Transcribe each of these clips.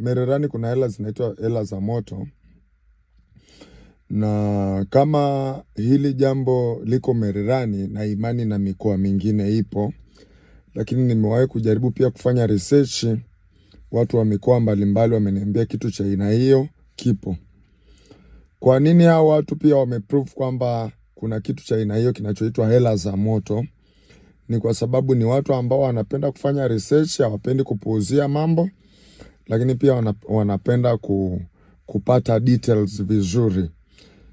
Mererani kuna hela zinaitwa hela za moto, na kama hili jambo liko Mererani na imani na mikoa mingine ipo, lakini nimewahi kujaribu pia kufanya research. Watu wa mikoa mbalimbali wameniambia kitu cha aina hiyo kipo. Kwa nini hao watu pia wameprove kwamba kuna kitu cha aina hiyo kinachoitwa hela za moto? Ni kwa sababu ni watu ambao wanapenda kufanya research, hawapendi kupuuzia mambo, lakini pia wanapenda kupata details vizuri.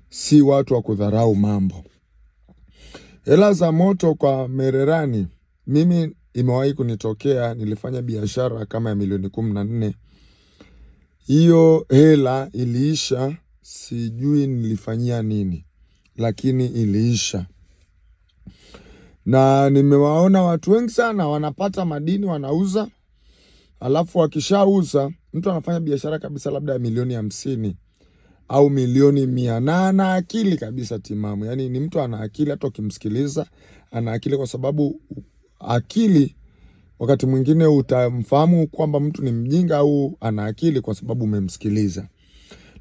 Si watu wa kudharau mambo. Hela za moto kwa Mererani, mimi imewahi kunitokea, nilifanya biashara kama ya milioni 14. Hiyo hela iliisha, sijui nilifanyia nini, lakini iliisha. Na nimewaona watu wengi sana wanapata madini, wanauza, alafu wakishauza, mtu anafanya biashara kabisa labda ya milioni 50 au milioni 100, na akili kabisa timamu. Yani ni mtu ana akili, hata ukimsikiliza ana akili, kwa sababu akili wakati mwingine utamfahamu kwamba mtu ni mjinga au ana akili kwa sababu umemsikiliza.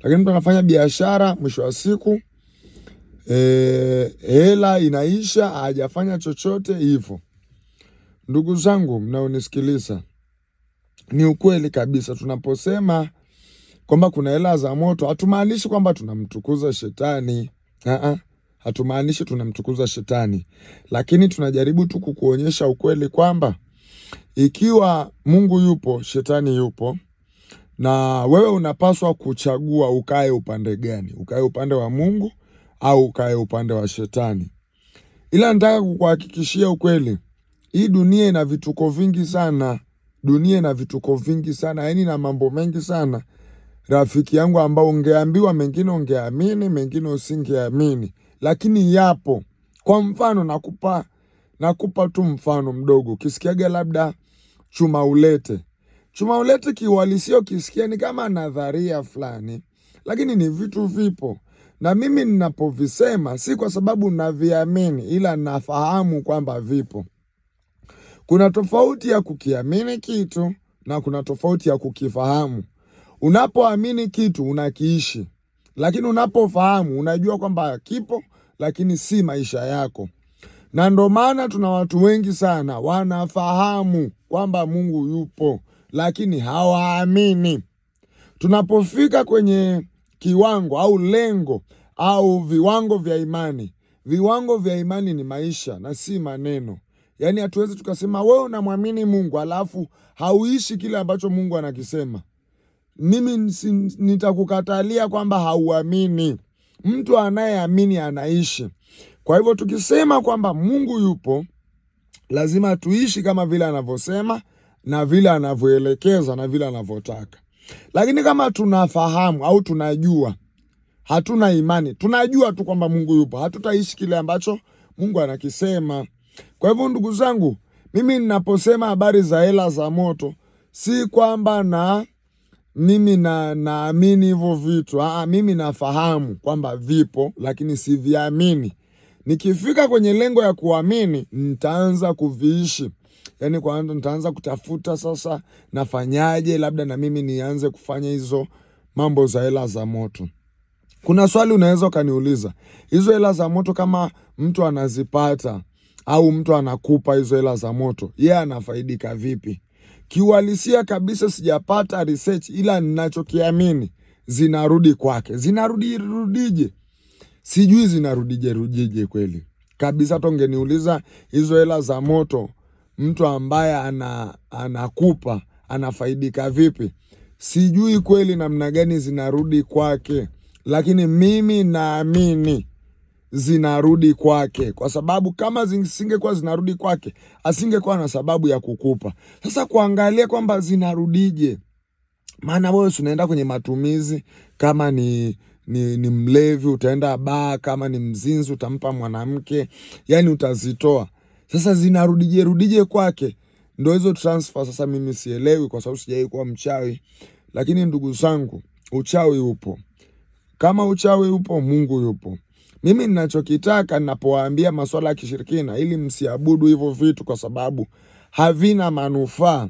Lakini mtu anafanya biashara, mwisho wa siku hela inaisha, hajafanya chochote hivyo. Ndugu zangu mnaonisikiliza, ni ukweli kabisa. Tunaposema kwamba kuna hela za moto, hatumaanishi kwamba tunamtukuza shetani. Hatumaanishi tunamtukuza shetani, lakini tunajaribu tu kukuonyesha ukweli kwamba ikiwa Mungu yupo, shetani yupo, na wewe unapaswa kuchagua ukae upande gani, ukae upande wa Mungu au ukae upande wa shetani. Ila nataka kukuhakikishia ukweli, hii dunia ina vituko vingi sana. Dunia ina vituko vingi sana, yani na mambo mengi sana, rafiki yangu, ambao ungeambiwa mengine ungeamini, mengine usingeamini, lakini yapo. Kwa mfano nakupa tu mfano mdogo. Ukisikiaga labda chuma ulete kiuhalisia, ukisikia ni kama nadharia fulani, lakini ni vitu vipo. Na mimi ninapovisema si kwa sababu naviamini, ila nafahamu kwamba vipo. Kuna tofauti ya kukiamini kitu na kuna tofauti ya kukifahamu. Unapoamini kitu unakiishi, lakini unapofahamu unajua kwamba kipo, lakini si maisha yako. Na ndo maana tuna watu wengi sana wanafahamu kwamba Mungu yupo, lakini hawaamini. Tunapofika kwenye kiwango au lengo au viwango vya imani ni maisha na si maneno. Yani hatuwezi tukasema wewe unamwamini Mungu alafu hauishi kile ambacho Mungu anakisema. Mimi nitakukatalia kwamba hauamini. Mtu anayeamini anaishi. Kwa hivyo tukisema kwamba Mungu yupo, lazima tuishi kama vile anavyosema na vile anavyoelekeza na vile anavyotaka. Lakini kama tunafahamu au tunajua, hatuna imani, tunajua tu kwamba Mungu yupo, hatutaishi kile ambacho Mungu anakisema. Kwa hivyo ndugu zangu, mimi ninaposema habari za hela za moto, si kwamba mimi naamini hivyo vitu. Mimi nafahamu kwamba vipo, lakini siviamini. Nikifika kwenye lengo ya kuamini, nitaanza kuviishi. Yani kwanza nitaanza kutafuta sasa nafanyaje, labda na mimi nianze kufanya hizo mambo za hela za moto. Kuna swali unaweza kaniuliza, hizo hela za moto kama mtu anazipata au mtu anakupa hizo hela za moto, yeye anafaidika vipi? Kiuhalisia kabisa sijapata research, ila ninachokiamini zinarudi kwake. Zinarudije? Sijui zinarudije kweli. Kabisa tongeniuliza hizo hela za moto mtu ambaye anakupa anafaidika vipi? Sijui kweli namna gani zinarudi kwake, lakini mimi naamini zinarudi kwake, kwa sababu kama zisingekuwa zinarudi kwake, asingekuwa na sababu ya kukupa. Sasa kuangalia kwamba zinarudije, maana wewe unaenda kwenye matumizi, kama ni mlevi utaenda baa, kama ni mzinzi utampa mwanamke, yani utazitoa. Sasa zinarudije kwake? Ndio hizo transfer. Sasa mimi sielewi, kwa sababu sijawahi kuwa mchawi. Lakini ndugu zangu, uchawi upo. Kama uchawi upo, Mungu yupo. Mimi ninachokitaka ninapowaambia masuala ya kishirikina, ili msiabudu hivyo vitu kwa sababu havina manufaa.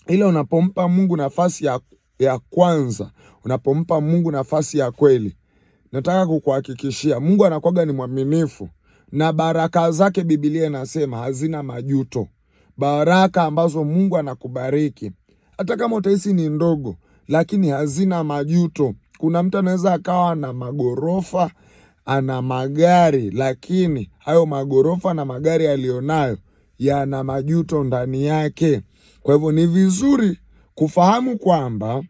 Ila unapompa Mungu nafasi ya ya kwanza, unapompa Mungu nafasi ya kweli, nataka kukuhakikishia Mungu anakuwaga ni mwaminifu, na baraka zake Biblia inasema hazina majuto. Baraka ambazo Mungu anakubariki, hata kama utahisi ni ndogo, lakini hazina majuto. Kuna mtu anaweza akawa na magorofa, ana magari, lakini hayo magorofa na magari alionayo yana majuto ndani yake. Kwa hivyo ni vizuri kufahamu kwamba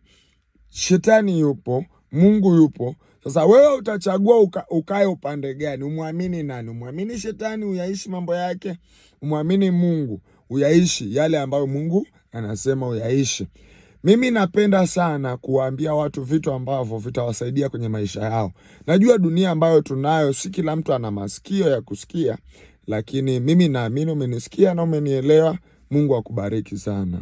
shetani yupo, Mungu yupo. Sasa wewe utachagua ukae upande gani? Umwamini nani? Umwamini shetani uyaishi mambo yake, umwamini Mungu uyaishi yale ambayo Mungu anasema uyaishi. Mimi napenda sana kuwaambia watu vitu ambavyo vitawasaidia kwenye maisha yao. Najua dunia ambayo tunayo, si kila mtu ana masikio ya kusikia, lakini mimi naamini umenisikia na umenielewa. Mungu akubariki sana.